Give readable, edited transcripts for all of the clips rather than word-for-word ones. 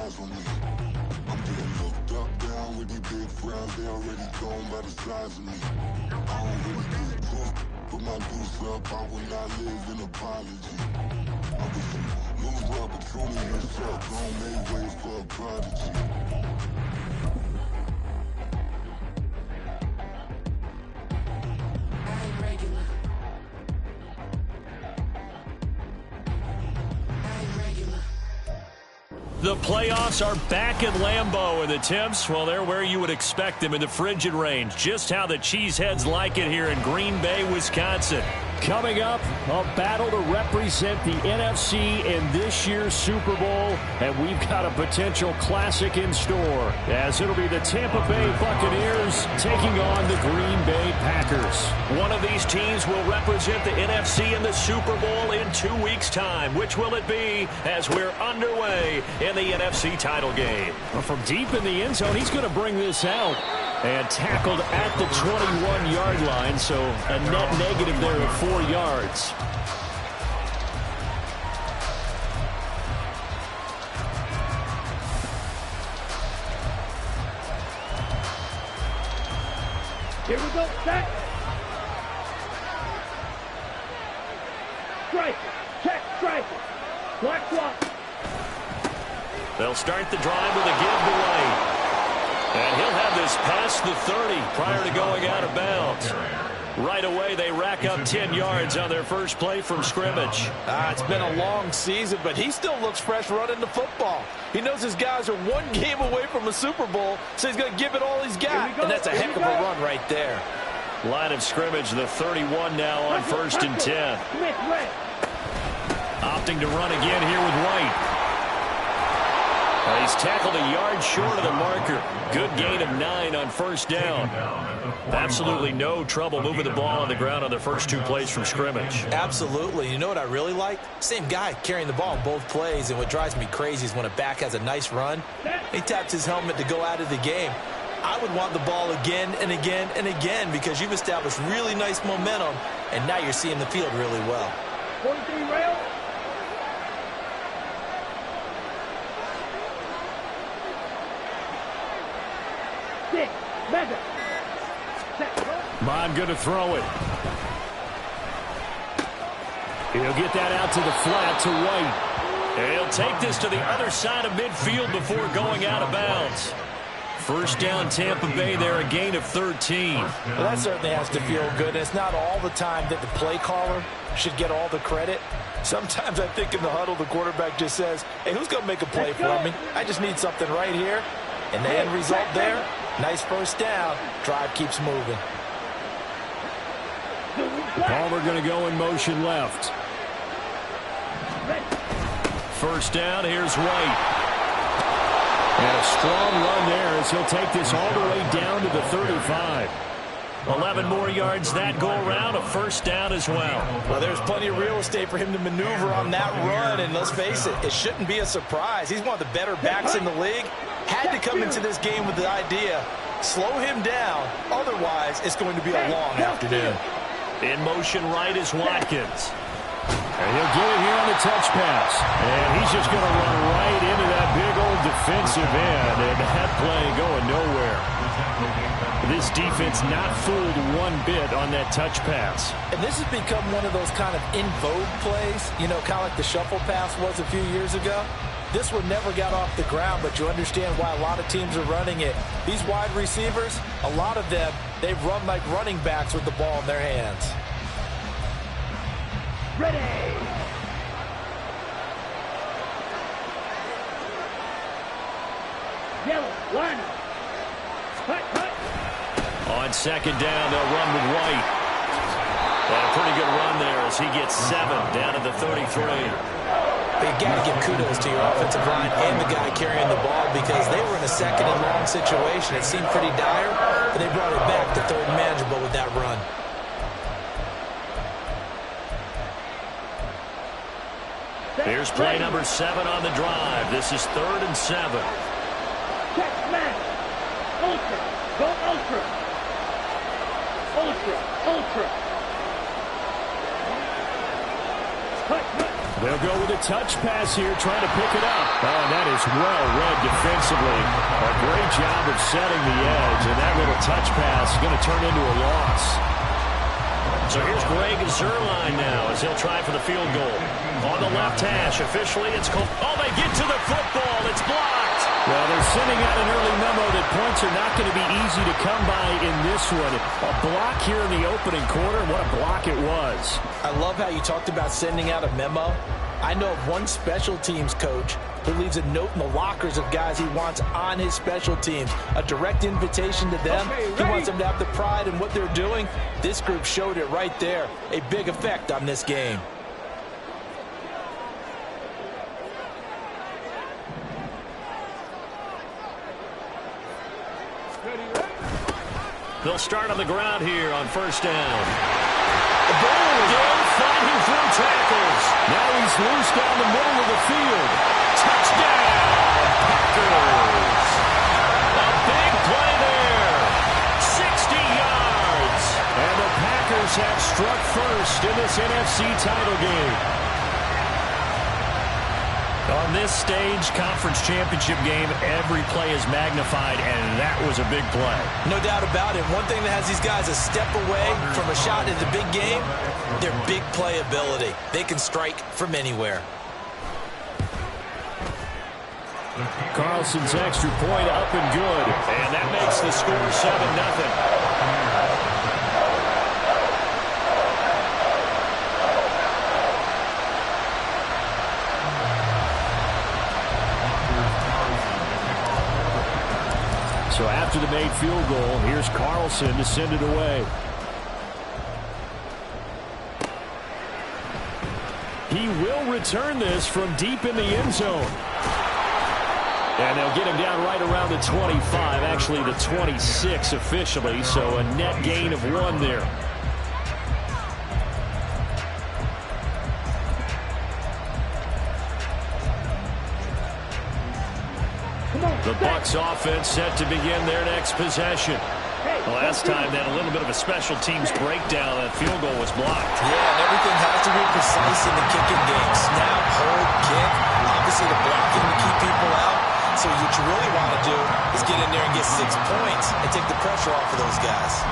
eyes on me. I'm getting looked up, down with these big frowns. They already gone by the size of me. I don't really get cooked, but my deuce up. I will not live in apology. I wish you lose my opportunity yourself. Don't make way for a prodigy. The playoffs are back at Lambeau, and the temps, well, they're where you would expect them in the frigid range. Just how the Cheeseheads like it here in Green Bay, Wisconsin. Coming up, a battle to represent the NFC in this year's Super Bowl, and we've got a potential classic in store, as it'll be the Tampa Bay Buccaneers taking on the Green Bay Packers. One of these teams will represent the NFC in the Super Bowl in 2 weeks' time. Which will it be as we're underway in the NFC title game? Well, from deep in the end zone, he's going to bring this out. And tackled at the 21-yard line, so a net negative there of 4 yards. Here we go, set. Strike it, check, strike it. Black swap. They'll start the drive with a give to White. And he'll have this past the 30 prior to going out of bounds. Right away, they rack up 10 yards on their first play from scrimmage. It's been a long season, but he still looks fresh running the football. He knows his guys are one game away from a Super Bowl, so he's going to give it all he's got. And that's a heck of a run right there. Line of scrimmage, the 31 now on 1st and 10. Opting to run again here with White. He's tackled a yard short of the marker. Good gain of 9 on 1st down. Absolutely no trouble moving the ball on the ground on their first 2 plays from scrimmage. Absolutely. You know what I really like? Same guy carrying the ball in both plays, and what drives me crazy is when a back has a nice run, he taps his helmet to go out of the game. I would want the ball again and again and again because you've established really nice momentum, and now you're seeing the field really well. 43 rail. Bond going to throw it. He'll get that out to the flat to White. And he'll take this to the other side of midfield before going out of bounds. First down, Tampa Bay there, a gain of 13. Well, that certainly has to feel good. It's not all the time that the play caller should get all the credit. Sometimes I think in the huddle, the quarterback just says, hey, who's going to make a play for me? I just need something right here. And the end result there, nice first down. Drive keeps moving. Palmer going to go in motion left. First down, here's White. And a strong run there as he'll take this all the way down to the 35. 11 more yards that go around, a first down as well. Well, there's plenty of real estate for him to maneuver on that run, and let's face it, it shouldn't be a surprise. He's one of the better backs in the league. Had to come into this game with the idea, slow him down, otherwise it's going to be a long afternoon. In motion right is Watkins. And he'll get it here on the touch pass. And he's just going to run right into that big old defensive end, and that play going nowhere. This defense not fooled one bit on that touch pass. And this has become one of those kind of in vogue plays, you know, kind of like the shuffle pass was a few years ago. This one never got off the ground, but you understand why a lot of teams are running it. These wide receivers, a lot of them, they've run like running backs with the ball in their hands. Ready. Yellow, line. Cut. On second down, they'll run with White. And a pretty good run there as he gets 7 down at the 33. You got to give kudos to your offensive line and the guy carrying the ball because they were in a second and long situation. It seemed pretty dire, but they brought it back to third and manageable with that run. Here's play number 7 on the drive. This is 3rd and 7. Check, smash. Ultra. Go ultra. Ultra. They'll go with a touch pass here, trying to pick it up. Oh, and that is well read defensively. A great job of setting the edge, and that little touch pass is going to turn into a loss. So here's Greg Zuerlein now as he'll try for the field goal. On the left hash, officially it's called. Oh, they get to the football. It's blocked. Well, they're sending out an early memo that points are not going to be easy to come by in this one. A block here in the opening quarter. What a block it was. I love how you talked about sending out a memo. I know of one special teams coach who leaves a note in the lockers of guys he wants on his special teams. A direct invitation to them. He wants them to have the pride in what they're doing. This group showed it right there. A big effect on this game. They'll start on the ground here on first down. Gill fighting through tackles. Now he's loose down the middle of the field. Touchdown, Packers. A big play there. 60 yards. And the Packers have struck first in this NFC title game. On this stage, conference championship game, every play is magnified, and that was a big play. No doubt about it. One thing that has these guys a step away from a shot at the big game, their big play ability. They can strike from anywhere. Carlson's extra point up and good. And that makes the score 7-0. So after the made field goal, here's Carlson to send it away. He will return this from deep in the end zone. And they'll get him down right around the 25, actually the 26 officially, so a net gain of 1 there. The Bucs offense set to begin their next possession. Last time they had a little bit of a special teams breakdown. That field goal was blocked. Yeah, and everything has to be precise in the kicking game. Snap, hold, kick. Obviously the blocking to keep people out. So what you really want to do is get in there and get 6 points and take the pressure off of those guys.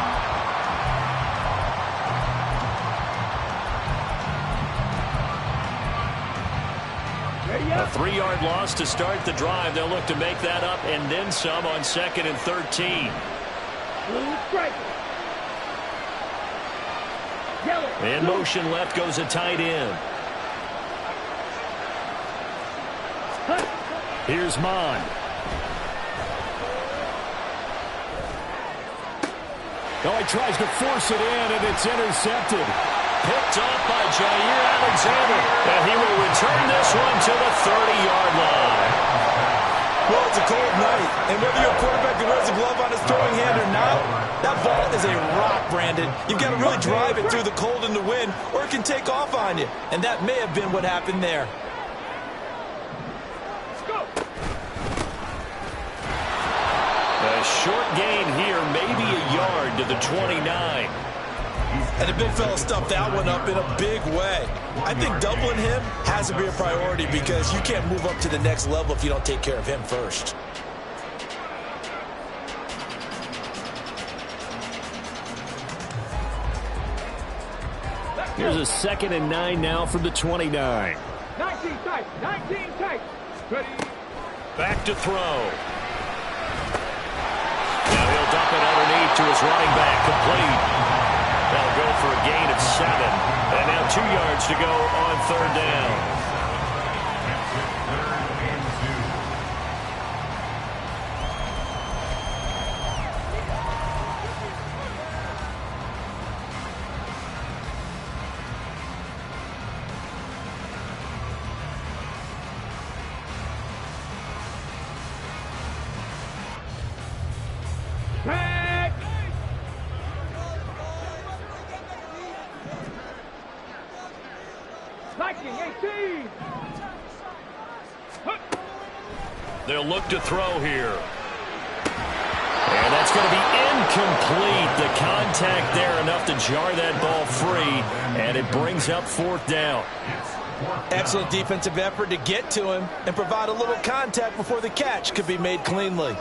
A 3-yard loss to start the drive. They'll look to make that up and then some on 2nd and 13. In motion left goes a tight end. Here's Mon. Oh, he tries to force it in, and it's intercepted. Picked off by Jair Alexander. And he will return this one to the 30-yard line. Well, it's a cold night, and whether you're a quarterback that wears a glove on his throwing hand or not, that ball is a rock, Brandon. You've got to really drive it through the cold and the wind, or it can take off on you. And that may have been what happened there. A short gain here, maybe a yard to the 29. And the big fella stuffed that one up in a big way. I think doubling him has to be a priority because you can't move up to the next level if you don't take care of him first. Here's a 2nd and 9 now from the 29. 19 tight, 19 tight. Ready. Back to throw. Now he'll dump it underneath to his running back, complete. They'll go for a gain of 7. And now 2 yards to go on 3rd down. Back. Viking 18. They'll look to throw here. And that's going to be incomplete. The contact there enough to jar that ball free. And it brings up 4th down. Excellent defensive effort to get to him and provide a little contact before the catch could be made cleanly.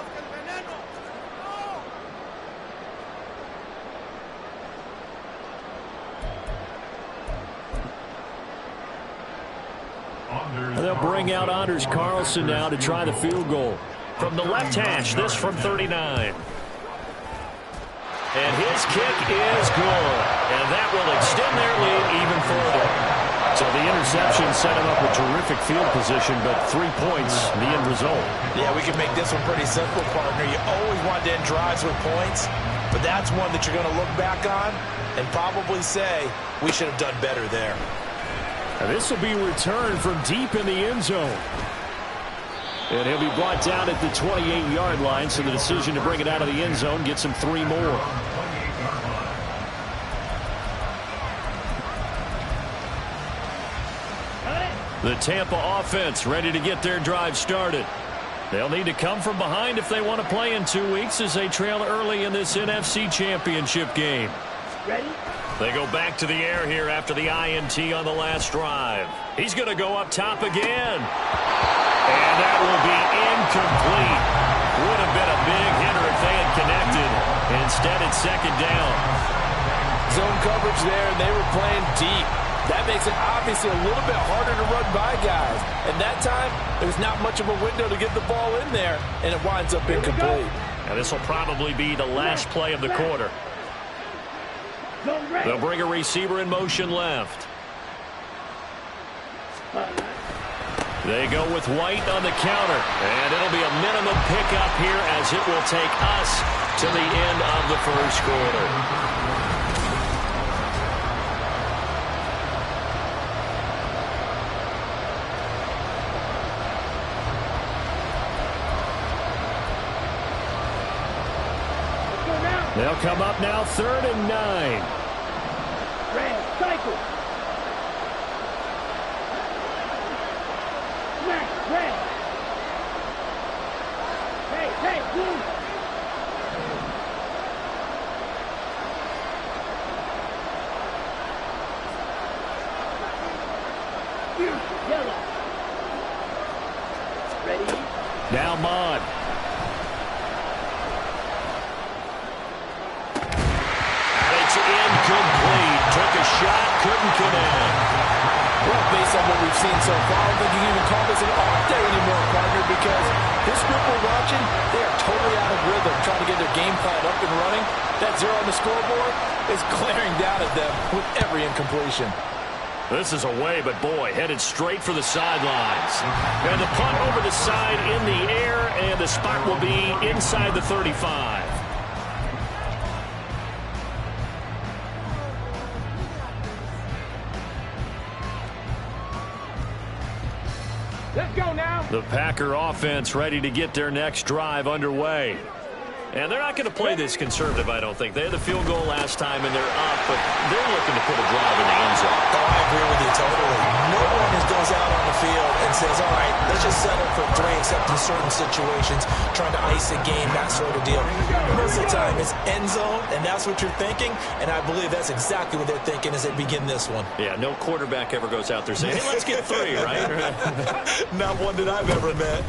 They'll bring out Anders Carlson now to try the field goal. From the left hash, this from 39. And his kick is good. And that will extend their lead even further. So the interception set him up with terrific field position, but 3 points, the end result. Yeah, we can make this one pretty simple, partner. You always want to end drives with points, but that's one that you're going to look back on and probably say, we should have done better there. And this will be returned from deep in the end zone. And he'll be brought down at the 28-yard line, so the decision to bring it out of the end zone gets him 3 more. The Tampa offense ready to get their drive started. They'll need to come from behind if they want to play in 2 weeks as they trail early in this NFC Championship game. Ready? They go back to the air here after the INT on the last drive. He's going to go up top again. And that will be incomplete. Would have been a big hitter if they had connected. Instead, it's second down. Zone coverage there, and they were playing deep. That makes it obviously a little bit harder to run by guys. And that time, there's not much of a window to get the ball in there, and it winds up incomplete. And this will probably be the last play of the quarter. They'll bring a receiver in motion left. They go with White on the counter. And it'll be a minimum pickup here as it will take us to the end of the first quarter. They'll come up now 3rd and 9. Red, cycle. Smash, red. Hey, blue. Yellow. Ready? Now Mod. Incomplete. Took a shot, couldn't connect. Well, based on what we've seen so far, I don't think you can even call this an off day anymore, partner, because this group we're watching, they are totally out of rhythm, trying to get their game plan up and running. That 0 on the scoreboard is glaring down at them with every incompletion. This is away, but boy, headed straight for the sidelines. And the punt over the side in the air, and the spot will be inside the 35. Let's go now. The Packer offense ready to get their next drive underway. And they're not going to play this conservative, I don't think. They had the field goal last time, and they're up, but they're looking to put a drive in the end zone. Oh, I agree with you totally. No one just goes out on the field and says, all right, let's just settle for 3, except in certain situations, trying to ice a game, that sort of deal. Most of the time, it's end zone, and that's what you're thinking, and I believe that's exactly what they're thinking as they begin this one. Yeah, no quarterback ever goes out there saying, hey, let's get 3, right? Not one that I've ever met.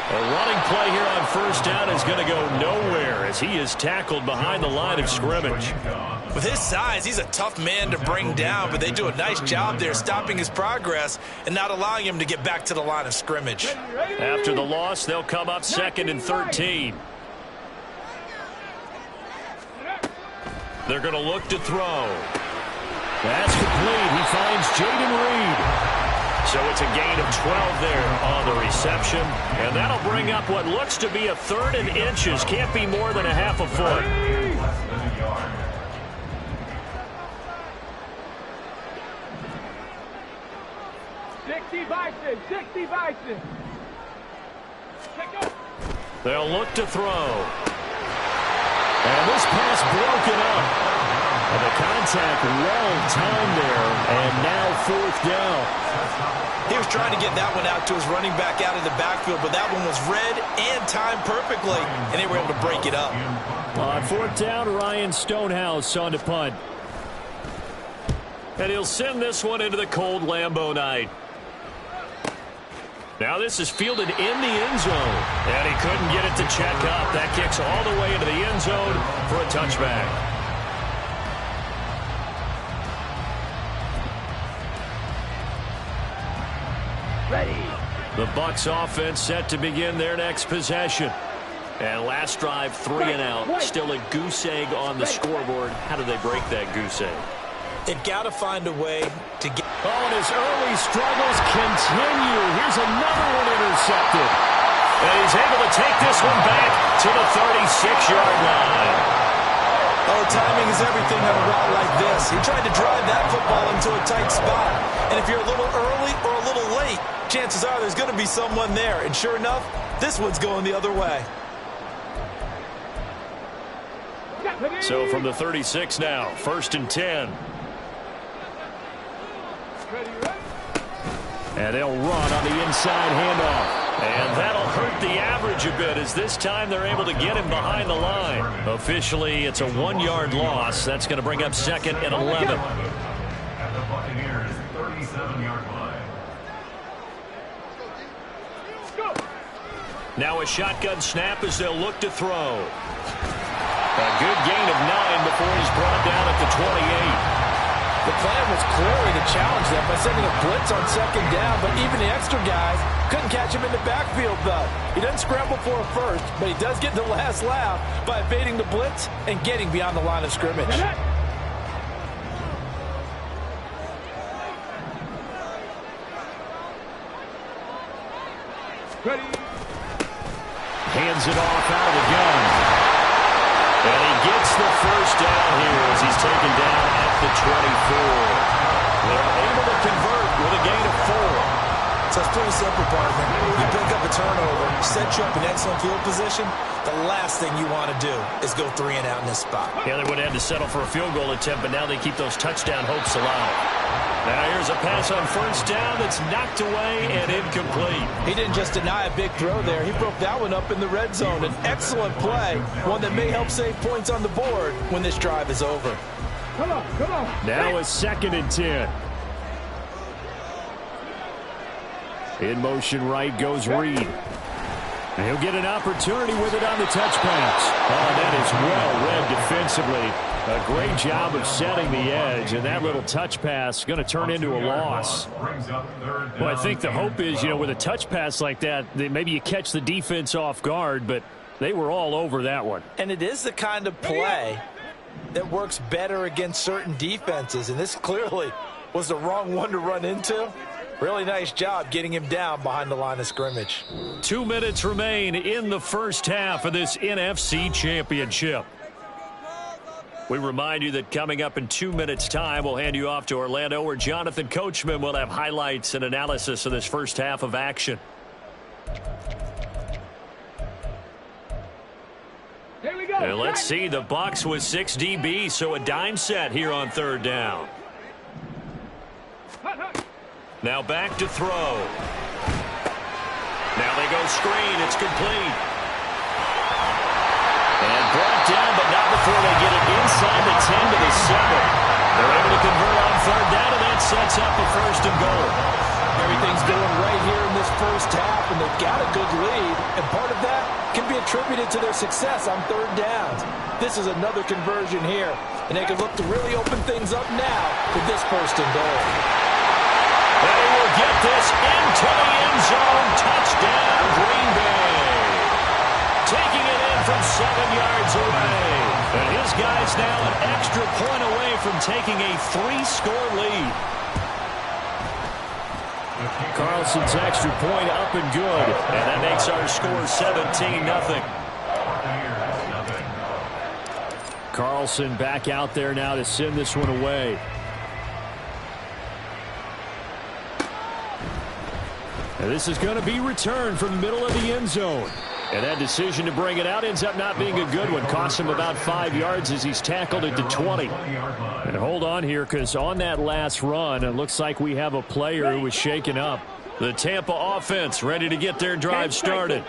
A running play here on first down is going to go nowhere as he is tackled behind the line of scrimmage. With his size, he's a tough man to bring down, but they do a nice job there stopping his progress and not allowing him to get back to the line of scrimmage. After the loss, they'll come up 2nd and 13. They're going to look to throw. That's complete. He finds Jaden Reed. So it's a gain of 12 there on the reception. And that'll bring up what looks to be a 3rd and inches. Can't be more than a half a foot. 60 Bison, 60 Bison. They'll look to throw. And this pass broken up. And the contact well timed there, and now 4th down. He was trying to get that one out to his running back out of the backfield, but that one was read and timed perfectly, and they were able to break it up. On 4th down, Ryan Stonehouse on to punt. And he'll send this one into the cold Lambeau night. Now this is fielded in the end zone. And he couldn't get it to check up. That kicks all the way into the end zone for a touchback. Ready. The Bucs offense set to begin their next possession. And last drive, 3 and out. Still a goose egg on the scoreboard. How do they break that goose egg? They've got to find a way to get... Oh, and his early struggles continue. Here's another one intercepted. And he's able to take this one back to the 36-yard line. Oh, timing is everything on a route like this. He tried to drive that football into a tight spot. And if you're a little early or a little late, chances are there's going to be someone there. And sure enough, this one's going the other way. So from the 36 now, 1st and 10. And they'll run on the inside handoff. And that'll hurt the average a bit as this time they're able to get him behind the line. Officially, it's a 1-yard loss. That's going to bring up 2nd and 11. At the Buccaneers' 37-yard line. Now a shotgun snap as they'll look to throw. A good gain of 9 before he's brought down at the 28. The plan was clearly to challenge them by sending a blitz on 2nd down, but even the extra guys couldn't catch him in the backfield, though. He doesn't scramble for a first, but he does get the last laugh by evading the blitz and getting beyond the line of scrimmage. Ready. Hands it off out of the gun. And he gets the first down here as he's taken down at the 24. They're able to convert with a gain of 4. So it's pretty simple, partner. You pick up a turnover, set you up in excellent field position. The last thing you want to do is go 3 and out in this spot. Yeah, they would have had to settle for a field goal attempt, but now they keep those touchdown hopes alive. Now here's a pass on 1st down that's knocked away and incomplete. He didn't just deny a big throw there. He broke that one up in the red zone. An excellent play, one that may help save points on the board when this drive is over. Come on, come on. Now it's 2nd and 10. In motion right goes Reed. And he'll get an opportunity with it on the touch pass. Oh, that is well read defensively. A great job of setting the edge, and that little touch pass is going to turn into a loss. Well, I think the hope is, with a touch pass like that, maybe you catch the defense off guard, but they were all over that one. And it is the kind of play that works better against certain defenses, and this clearly was the wrong one to run into. Really nice job getting him down behind the line of scrimmage. 2 minutes remain in the first half of this NFC Championship. We remind you that coming up in 2 minutes' time, we'll hand you off to Orlando, where Jonathan Coachman will have highlights and analysis of this first half of action. Here we go. And let's see, the Bucs with 6 DB, so a dime set here on 3rd down. Now back to throw. Now they go screen. It's complete. And brought down, but not before they get it inside the 10 to the 7. They're able to convert on 3rd down, and that sets up a 1st and goal. Everything's going right here in this first half, and they've got a good lead. And part of that can be attributed to their success on 3rd downs. This is another conversion here, and they can look to really open things up now with this 1st and goal. They will get this into the end zone. Touchdown, Green Bay. Taking it in from 7 yards away. And his guys now an extra point away from taking a 3-score lead. Carlson's extra point up and good. And that makes our score 17-0. Carlson back out there now to send this one away. And this is going to be returned from the middle of the end zone. And that decision to bring it out ends up not being a good one. Cost him about 5 yards as he's tackled it to 20. And hold on here, because on that last run, it looks like we have a player who was shaken up. The Tampa offense ready to get their drive started.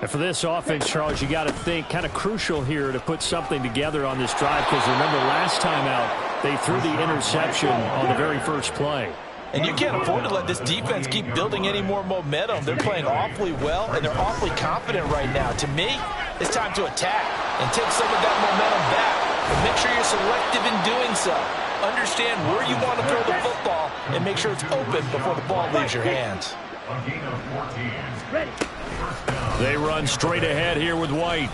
And for this offense, Charles, you got to think kind of crucial here to put something together on this drive, because remember last time out, They threw the interception on the very first play. And you can't afford to let this defense keep building any more momentum. They're playing awfully well, and they're awfully confident right now. To me, it's time to attack and take some of that momentum back. But make sure you're selective in doing so. Understand where you want to throw the football and make sure it's open before the ball leaves your hands. A gain of 14. Ready. They run straight ahead here with White.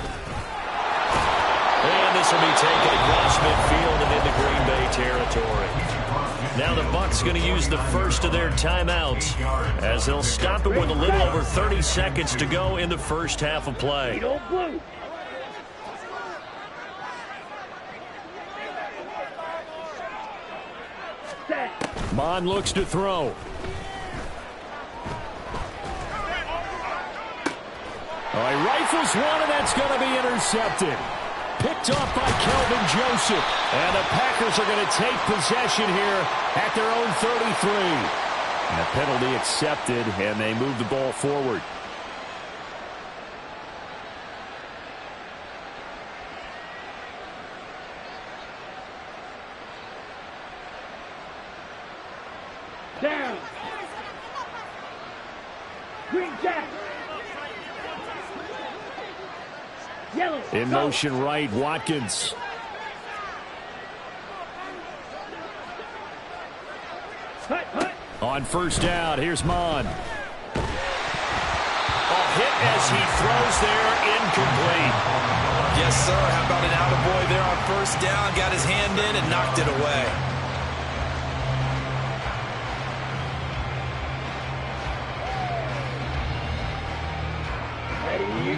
And this will be taken across midfield and into Green Bay territory. Now the Bucs going to use the first of their timeouts as they'll stop it with a little over 30 seconds to go in the first half of play. Mon looks to throw. Oh, he rifles one, and that's going to be intercepted. Picked off by Kelvin Joseph. And the Packers are going to take possession here at their own 33. And a penalty accepted, and they move the ball forward. Down. Green Jack. Yellow. In motion right, Watkins. Hut, hut. On first down, here's Mon. A hit as he throws there, incomplete. Yes, sir. How about an attaboy there on first down? Got his hand in and knocked it away.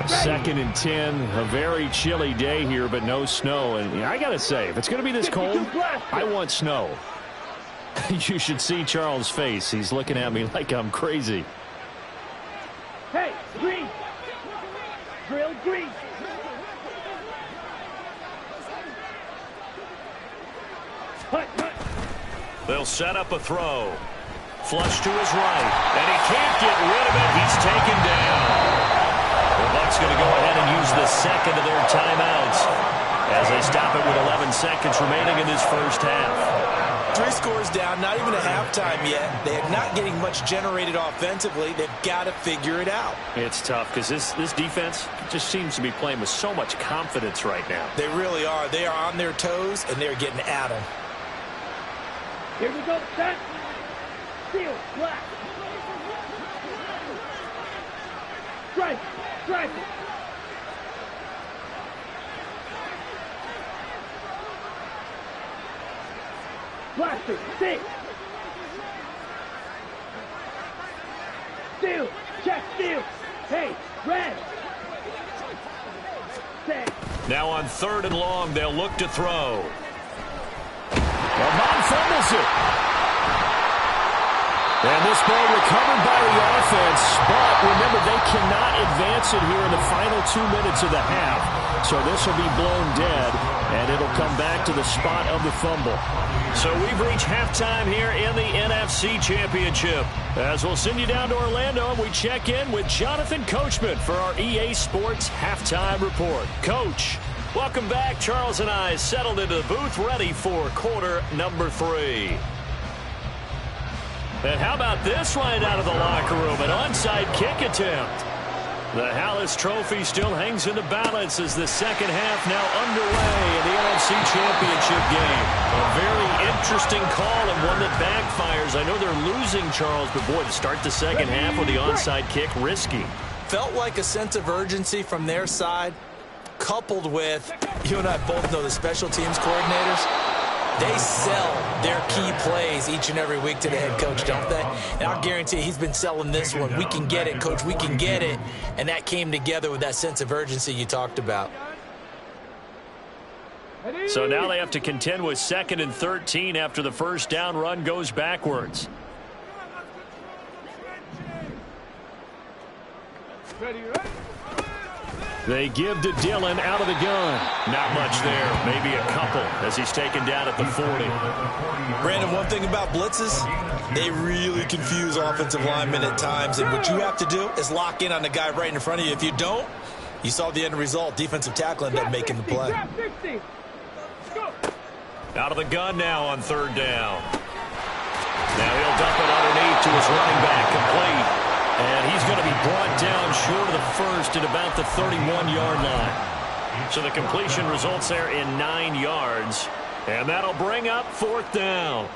Second and 10, a very chilly day here, but no snow. And I got to say, if it's going to be this cold, I want snow. You should see Charles' face. He's looking at me like I'm crazy. Hey, green. Drill green. Hut, hut. They'll set up a throw. Flush to his right, and he can't get rid of it. He's taken down. The Bucs going to go ahead and use the second of their timeouts as they stop it with 11 seconds remaining in this first half. 3 scores down, not even a halftime yet. They are not getting much generated offensively. They've got to figure it out. It's tough because this defense just seems to be playing with so much confidence right now. They really are. They are on their toes, and they're getting at them. Here we go, set. Seal, black. Strike, strike. Plastic, stick. Steal, check, steal. Hey, red. Set. Now on 3rd and long, they'll look to throw. Mon fumbles it. And this ball recovered by the offense, but remember, they cannot advance it here in the final 2 minutes of the half. So this will be blown dead, and it'll come back to the spot of the fumble. So we've reached halftime here in the NFC Championship. As we'll send you down to Orlando, and we check in with Jonathan Coachman for our EA Sports Halftime Report. Coach, welcome back. Charles and I settled into the booth, ready for quarter number 3. And how about this right out of the locker room? An onside kick attempt. The Hallis Trophy still hangs in the balance as the second half now underway in the NFC Championship game. A very interesting call and one that backfires. I know they're losing, Charles, but boy, to start the second half with the onside kick, risky. Felt like a sense of urgency from their side, coupled with, you and I both know the special teams coordinators. They sell their key plays each and every week to the head coach, don't they? And I'll guarantee he's been selling this one. We can get it, coach. We can get it. And that came together with that sense of urgency you talked about. So now they have to contend with 2nd and 13 after the first down run goes backwards. Ready, right? They give to Dillon out of the gun. Not much there. Maybe a couple as he's taken down at the 40. Brandon, one thing about blitzes, they really confuse offensive linemen at times. And what you have to do is lock in on the guy right in front of you. If you don't, you saw the end result. Defensive tackle ended up making the play. Out of the gun now on third down. Now he'll dump it underneath to his running back, complete. And he's going to be brought down short of the first at about the 31-yard line. So the completion results there in 9 yards. And that'll bring up fourth down.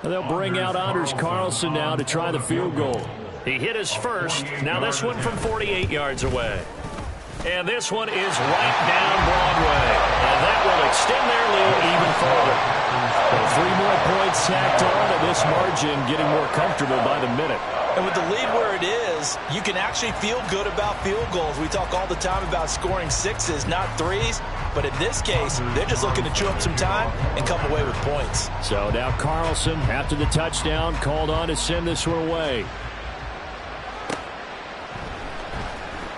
They'll bring out Anders Carlson now to try the field goal. He hit his first. Now this one from 48 yards away. And this one is right down Broadway. And that will extend their lead even further. So 3 more points tacked on, and this margin getting more comfortable by the minute. And with the lead where it is, you can actually feel good about field goals. We talk all the time about scoring 6s, not 3s. But in this case, they're just looking to chew up some time and come away with points. So now Carlson, after the touchdown, called on to send this one away.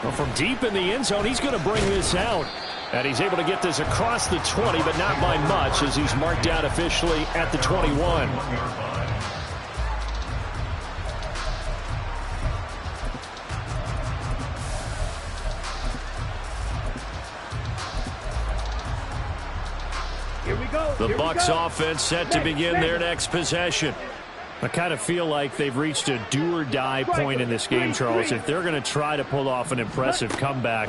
Well, from deep in the end zone, he's going to bring this out. And he's able to get this across the 20, but not by much, as he's marked out officially at the 21. The Bucs offense set to begin their next possession. I kind of feel like they've reached a do-or-die point in this game, Charles. If they're going to try to pull off an impressive comeback,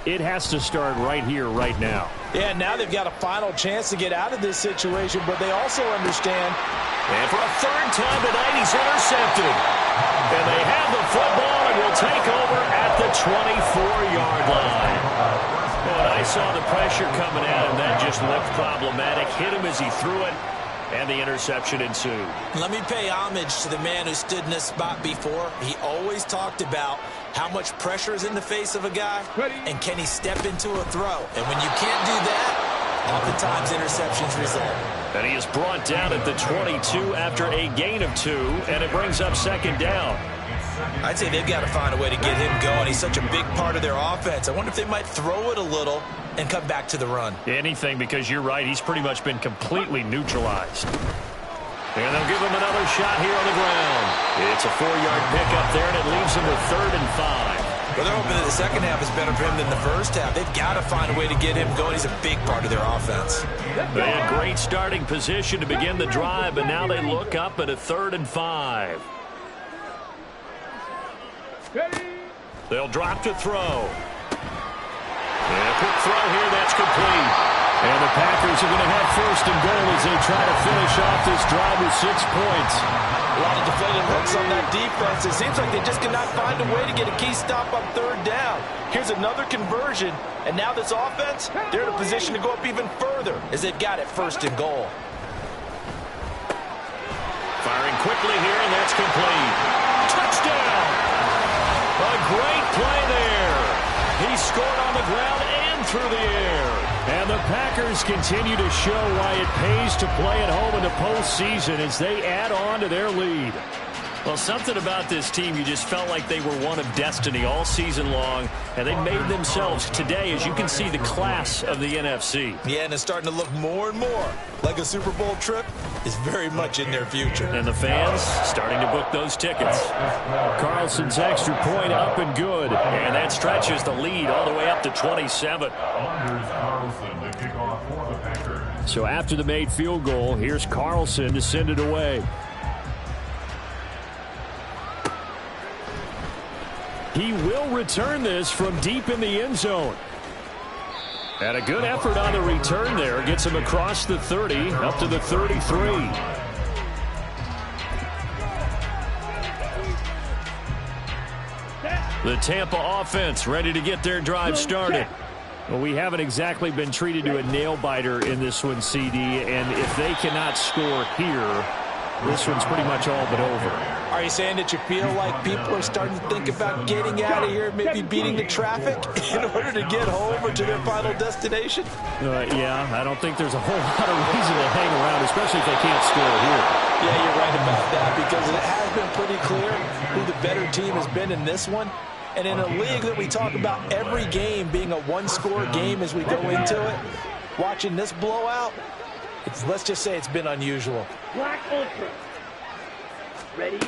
it has to start right here, right now. Yeah, now they've got a final chance to get out of this situation, but they also understand. And for a third time tonight, he's intercepted. And they have the football and will take over at the 24-yard line. When I saw the pressure coming at him, that just looked problematic. Hit him as he threw it, and the interception ensued. Let me pay homage to the man who stood in this spot before. He always talked about how much pressure is in the face of a guy, and can he step into a throw. And when you can't do that, oftentimes interceptions result. And he is brought down at the 22 after a gain of 2, and it brings up second down. I'd say they've got to find a way to get him going. He's such a big part of their offense. I wonder if they might throw it a little and come back to the run. Anything, because you're right. He's pretty much been completely neutralized. And they'll give him another shot here on the ground. It's a 4-yard pickup there, and it leaves him with 3rd and 5. Well, they're hoping that the second half is better for him than the first half. They've got to find a way to get him going. He's a big part of their offense. They had great starting position to begin the drive, but now they look up at a 3rd and 5. They'll drop to throw. And a quick throw here, that's complete. And the Packers are going to have 1st and goal as they try to finish off this drive with 6 points. A lot of deflated looks on that defense. It seems like they just cannot find a way to get a key stop on 3rd down. Here's another conversion, and now this offense, they're in a position to go up even further as they've got it 1st and goal. Firing quickly here, and that's complete. Touchdown! A great play there. He scored on the ground and through the air. And the Packers continue to show why it pays to play at home in the postseason as they add on to their lead. Well, something about this team, you just felt like they were one of destiny all season long, and they made themselves today, as you can see, the class of the NFC. Yeah, and it's starting to look more and more like a Super Bowl trip is very much in their future. And the fans starting to book those tickets. Carlson's extra point up and good. And that stretches the lead all the way up to 27. So after the made field goal, here's Carlson to send it away. He will return this from deep in the end zone. And a good effort on the return there. Gets him across the 30, up to the 33. The Tampa offense ready to get their drive started. Well, we haven't exactly been treated to a nail-biter in this one, CD. And if they cannot score here, this one's pretty much all but over. Are you saying that you feel like people are starting to think about getting out of here, maybe beating the traffic in order to get home or to their final destination? Yeah, I don't think there's a whole lot of reason to hang around, especially if they can't score here. Yeah, you're right about that, because it has been pretty clear who the better team has been in this one. And in a league that we talk about every game being a one-score game as we go into it, watching this blowout, let's just say it's been unusual. Black Ultra. Ready?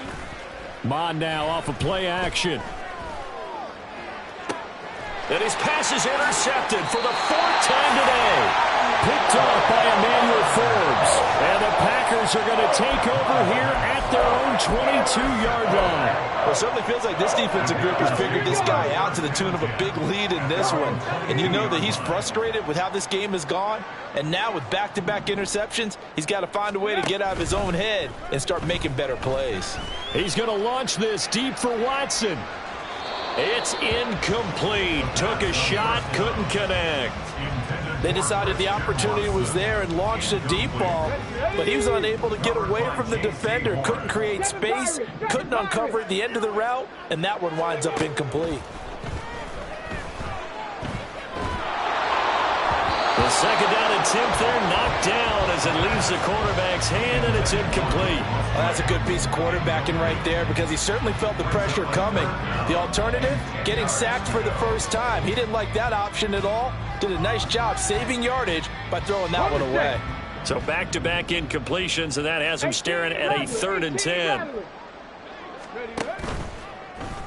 Mon now off of play action. And his pass is intercepted for the 4th time today. Picked off by Emmanuel Forbes. And the Packers are going to take over here at their own 22-yard line. Well, it certainly feels like this defensive group has figured this guy out to the tune of a big lead in this one. And you know that he's frustrated with how this game has gone. And now with back-to-back interceptions, he's got to find a way to get out of his own head and start making better plays. He's going to launch this deep for Watson. It's incomplete. Took a shot, couldn't connect. They decided the opportunity was there and launched a deep ball, but he was unable to get away from the defender, couldn't create space, couldn't uncover at the end of the route, and that one winds up incomplete. The 2nd down attempt there knocked down as it leaves the quarterback's hand, and it's incomplete. Well, that's a good piece of quarterbacking right there because he certainly felt the pressure coming. The alternative, getting sacked for the first time. He didn't like that option at all. Did a nice job saving yardage by throwing that one away. So back-to-back incompletions, and that has him staring at a 3rd and 10.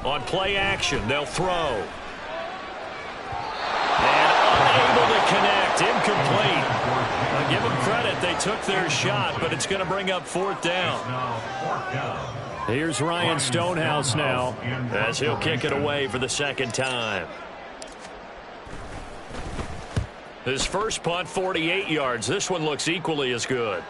On play action, they'll throw. And unable to connect, incomplete. I'll give them credit, they took their shot, but it's going to bring up 4th down. Here's Ryan Stonehouse now, as he'll kick it away for the 2nd time. His first punt, 48 yards. This one looks equally as good.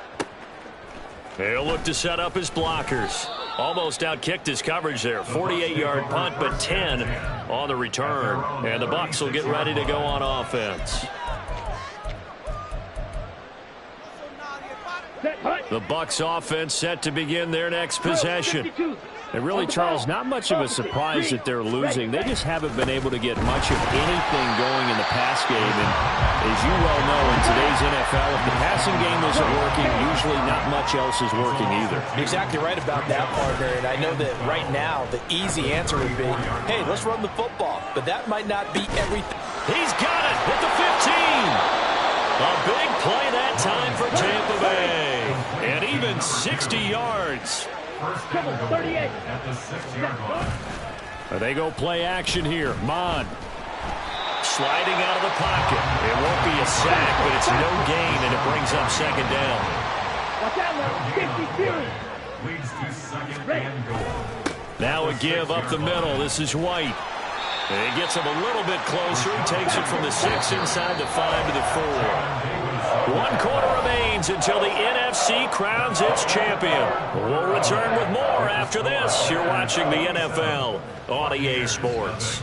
He'll look to set up his blockers. Almost outkicked his coverage there. 48-yard punt, but 10 on the return. And the Bucs will get ready to go on offense. The Bucs offense set to begin their next possession. And really, Charles, not much of a surprise that they're losing. They just haven't been able to get much of anything going in the pass game. And as you well know, in today's NFL, if the passing game isn't working, usually not much else is working either. You're exactly right about that, partner. And I know that right now the easy answer would be, hey, let's run the football. But that might not be everything. He's got it at the 15. A big play that time for Tampa Bay. And even 60 yards. At the 6-yard line. They go play action here. Mon. Sliding out of the pocket. It won't be a sack, but it's no gain, and it brings up 2nd down. Leads to 2nd and goal. Now a give up the middle. This is White. And he gets him a little bit closer. He takes it from the 6 inside the 5 to the 4. 1 quarter remains until the NFC crowns its champion. We'll return with more after this. You're watching the NFL on EA Sports.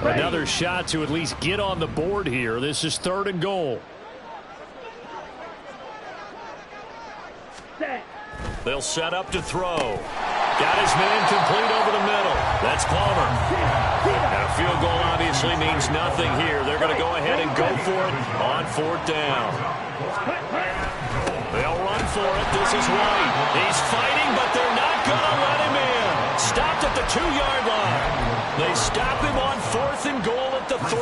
Another shot to at least get on the board here. This is 3rd and goal. They'll set up to throw. Got his man complete over the middle. That's Palmer. And a field goal obviously means nothing here. They're going to go ahead and go for it on 4th down. They'll run for it. This is White. He's fighting, but they're not going to let him in. Stopped at the 2-yard line. They stop him on 4th and goal at the 3.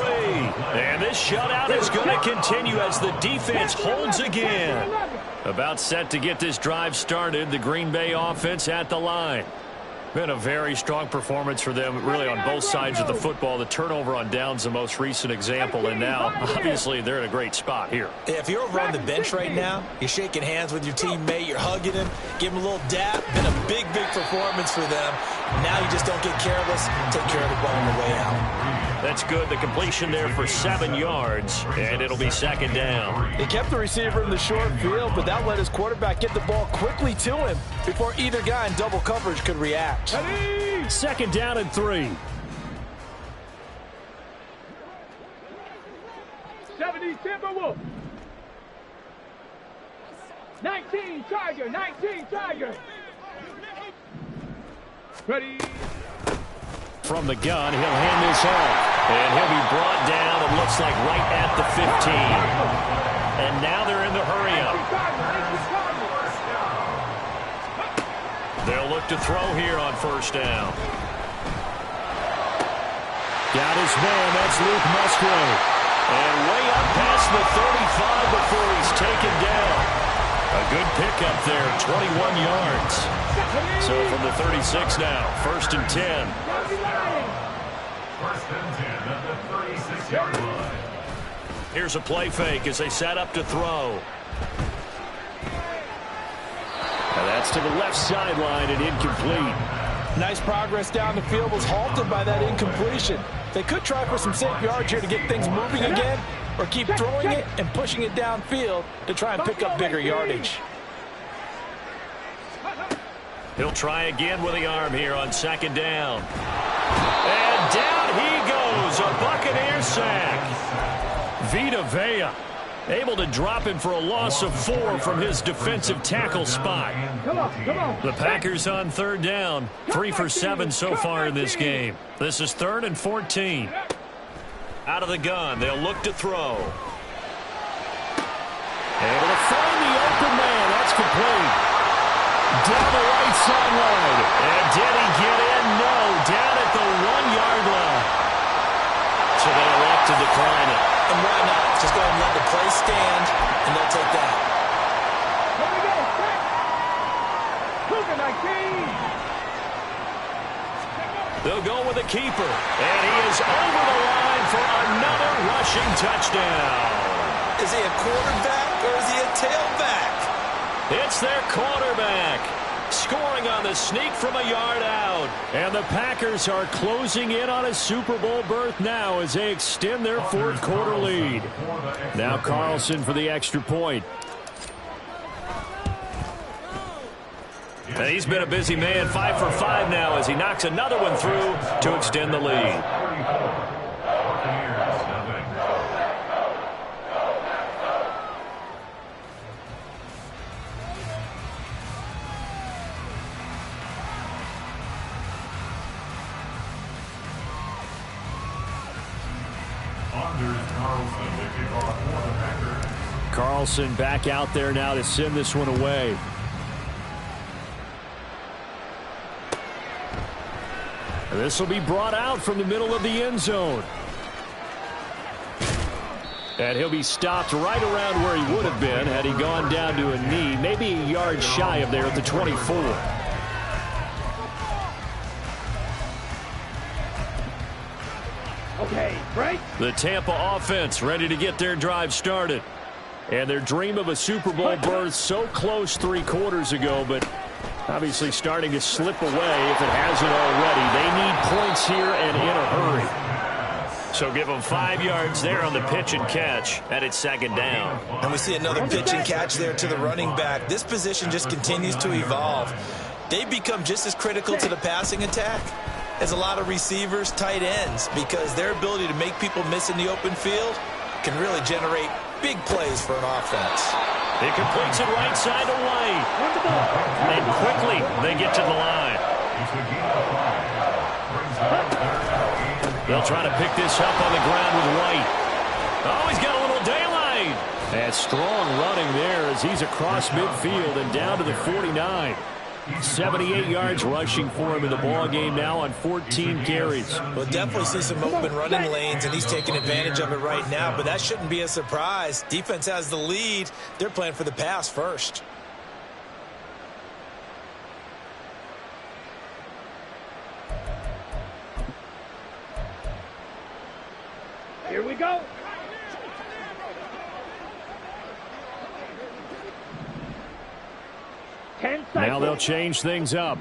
And this shutout is going to continue as the defense holds again. About set to get this drive started, the Green Bay offense at the line. Been a very strong performance for them, really, on both sides of the football. The turnover on downs, the most recent example, and now, obviously, they're in a great spot here. Yeah, if you're over on the bench right now, you're shaking hands with your teammate, you're hugging him, give him a little dap. Been a big, big performance for them. Now you just don't get careless, take care of the ball on the way out. That's good. The completion there for 7 yards, and it'll be 2nd down. He kept the receiver in the short field, but that let his quarterback get the ball quickly to him before either guy in double coverage could react. 2nd down and 3. 70 Timberwolves. 19 Tiger, 19 Tiger. Ready. From the gun, he'll hand this off. And he'll be brought down, it looks like, right at the 15. And now they're in the hurry-up. They'll look to throw here on 1st down. Got his man, that's Luke Musgrave. And way up past the 35 before he's taken down. A good pickup there, 21 yards. So from the 36 now, 1st and 10. 1st and 10 at the 36-yard line. Here's a play fake as they set up to throw. And that's to the left sideline and incomplete. Nice progress down the field, was halted by that incompletion. They could try for some safe yards here to get things moving again, or keep throwing it and pushing it downfield to try and pick up bigger yardage. He'll try again with the arm here on 2nd down. And down he goes, a Buccaneer sack. Vita Vea able to drop him for a loss of 4 from his defensive tackle spot. The Packers on 3rd down, 3 for 7 so far in this game. This is 3rd and 14. Out of the gun, they'll look to throw. Able to find the open man. That's complete. Down the right sideline. And did he get in? No. Down at the 1-yard line. So they elect to decline it. And why not? Just go ahead and let the play stand, and they'll take that. Here we go. Cougar 19. They'll go with a keeper. And he is over the line for another rushing touchdown. Is he a quarterback or is he a tailback? It's their quarterback. Scoring on the sneak from a yard out. And the Packers are closing in on a Super Bowl berth now as they extend their 4th quarter lead. Now Carlson for the extra point. And he's been a busy man, 5 for 5 now as he knocks another one through to extend the lead. Carlson back out there now to send this one away. This will be brought out from the middle of the end zone. And he'll be stopped right around where he would have been had he gone down to a knee, maybe a yard shy of there at the 24. Okay, break. The Tampa offense ready to get their drive started. And their dream of a Super Bowl berth so close 3 quarters ago, but obviously starting to slip away if it hasn't already. They need points here and in a hurry. So give them 5 yards there on the pitch and catch, and it's 2nd down. And we see another pitch and catch there to the running back. This position just continues to evolve. They become just as critical to the passing attack as a lot of receivers, tight ends, because their ability to make people miss in the open field can really generate big plays for an offense. It completes it right side to White. And quickly they get to the line. They'll try to pick this up on the ground with White. Oh, he's got a little daylight. And strong running there as he's across midfield and down to the 49. 78 yards rushing for him in the ball game now on 14 carries. We'll definitely see some open running lanes, and he's taking advantage of it right now, but that shouldn't be a surprise. Defense has the lead. They're playing for the pass first. Here we go. Now they'll change things up.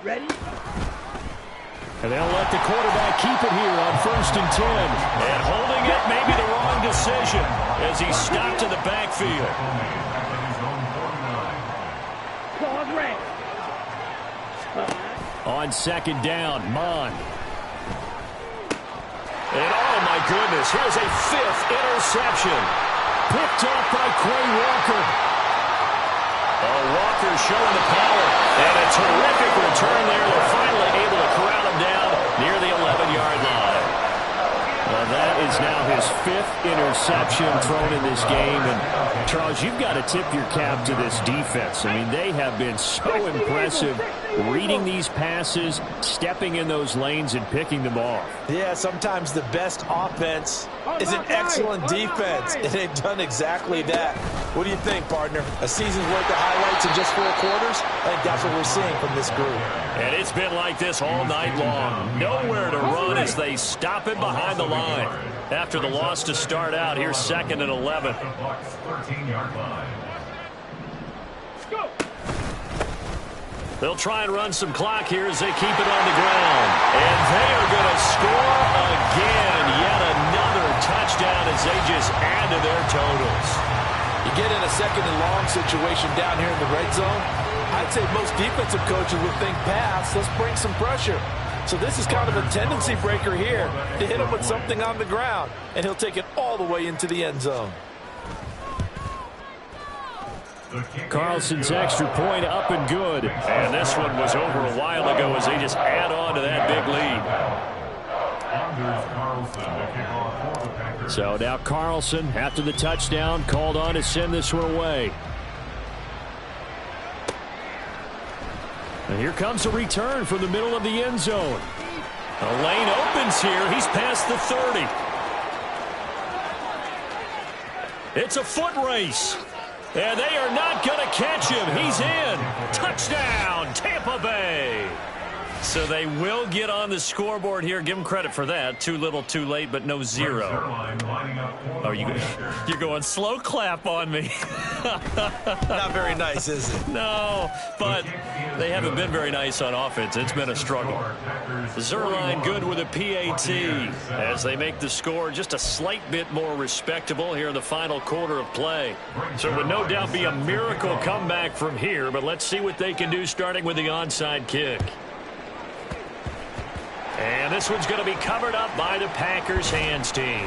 Ready? And they'll let the quarterback keep it here on 1st and 10. And holding it may be the wrong decision as he stopped in the backfield. Claws red. On 2nd down, Mon. And oh my goodness, here's a 5th interception. Picked off by Quay Walker. Walker showing the power. And a terrific return there. They're finally able to corral him down near the 11-yard line. Well, that is now his 5th interception thrown in this game. And, Charles, you've got to tip your cap to this defense. I mean, they have been so impressive reading these passes, stepping in those lanes, and picking them off. Yeah, sometimes the best offense is an excellent defense, and they've done exactly that. What do you think, partner? A season's worth of highlights in just 4 quarters? I think that's what we're seeing from this group. And it's been like this all night long. Nowhere to run as they stop it behind the line. After the loss to start out, here's 2nd and 11. Bucs 13-yard line. Go. They'll try and run some clock here as they keep it on the ground. And they are going to score again. Yet another touchdown as they just add to their totals. You get in a 2nd and long situation down here in the red zone, I'd say most defensive coaches would think pass, let's bring some pressure. So this is kind of a tendency breaker here to hit him with something on the ground, and he'll take it all the way into the end zone. Carlson's extra point up and good. And this one was over a while ago as they just add on to that big lead. So now Carlson, after the touchdown, called on to send this one away. And here comes a return from the middle of the end zone. The lane opens here. He's past the 30. It's a foot race. And they are not going to catch him. He's in. Touchdown, Tampa Bay. So they will get on the scoreboard here. Give them credit for that. Too little, too late, but no zero. Oh, you're going slow clap on me. Not very nice, is it? No, but they haven't been very nice on offense. It's been a struggle. Zerline good with a PAT as they make the score just a slight bit more respectable here in the final quarter of play. So it would no doubt be a miracle comeback from here, but let's see what they can do starting with the onside kick. And this one's going to be covered up by the Packers hands team.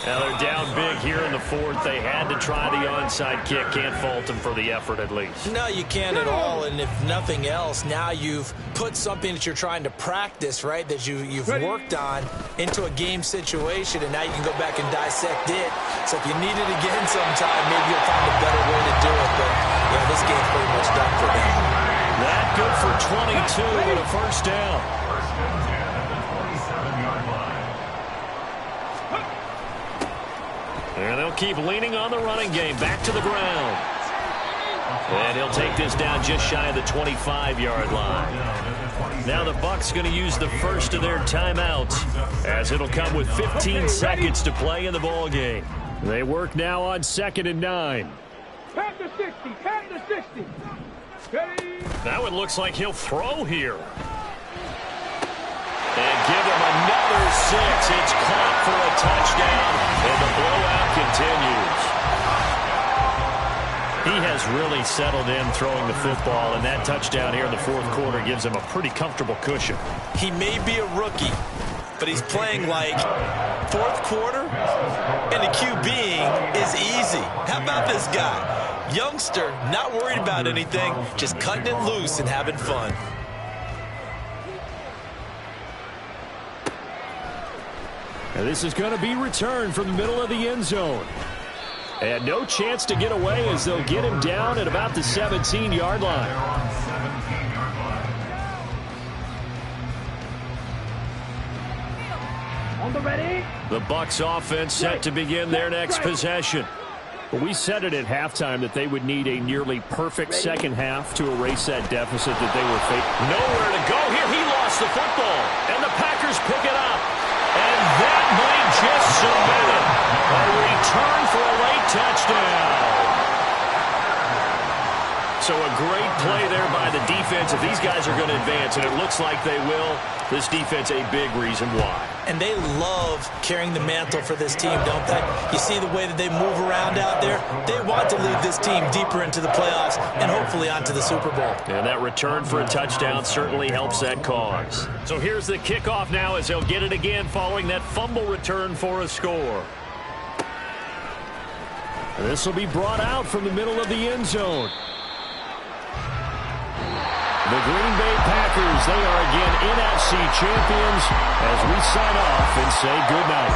Now they're down big here in the 4th. They had to try the onside kick. Can't fault them for the effort at least. No, you can't at all. And if nothing else, now you've put something that you're trying to practice, right, that you've worked on into a game situation, and now you can go back and dissect it. So if you need it again sometime, maybe you'll find a better way to do it. But, yeah, this game's pretty much done for them. That good for 22 and a first down. And they'll keep leaning on the running game. Back to the ground. And he'll take this down just shy of the 25-yard line. Now the Bucs going to use the first of their timeouts as it'll come with 15 seconds to play in the ball game. They work now on 2nd and 9. Pass to 60. Pass to 60. Ready. That one looks like he'll throw here. And give him another 6. It's caught for a touchdown, and the blowout continues. He has really settled in throwing the football, and that touchdown here in the 4th quarter gives him a pretty comfortable cushion. He may be a rookie, but he's playing like 4th quarter, and the QBing is easy. How about this guy? Youngster, not worried about anything, just cutting it loose and having fun. And this is going to be returned from the middle of the end zone. And no chance to get away as they'll get him down at about the 17-yard line. On the ready. The Bucs offense set to begin their next possession. We said it at halftime that they would need a nearly perfect second half to erase that deficit that they were facing. Nowhere to go here. He lost the football, and the Packers pick it up. And that might just submit it. A return for a late touchdown. So a great play there by the defense. If these guys are going to advance, and it looks like they will, this defense a big reason why. And they love carrying the mantle for this team, don't they? You see the way that they move around out there? They want to lead this team deeper into the playoffs and hopefully onto the Super Bowl. And that return for a touchdown certainly helps that cause. So here's the kickoff now as they'll get it again following that fumble return for a score. This will be brought out from the middle of the end zone. The Green Bay Packers, they are again NFC champions as we sign off and say goodnight.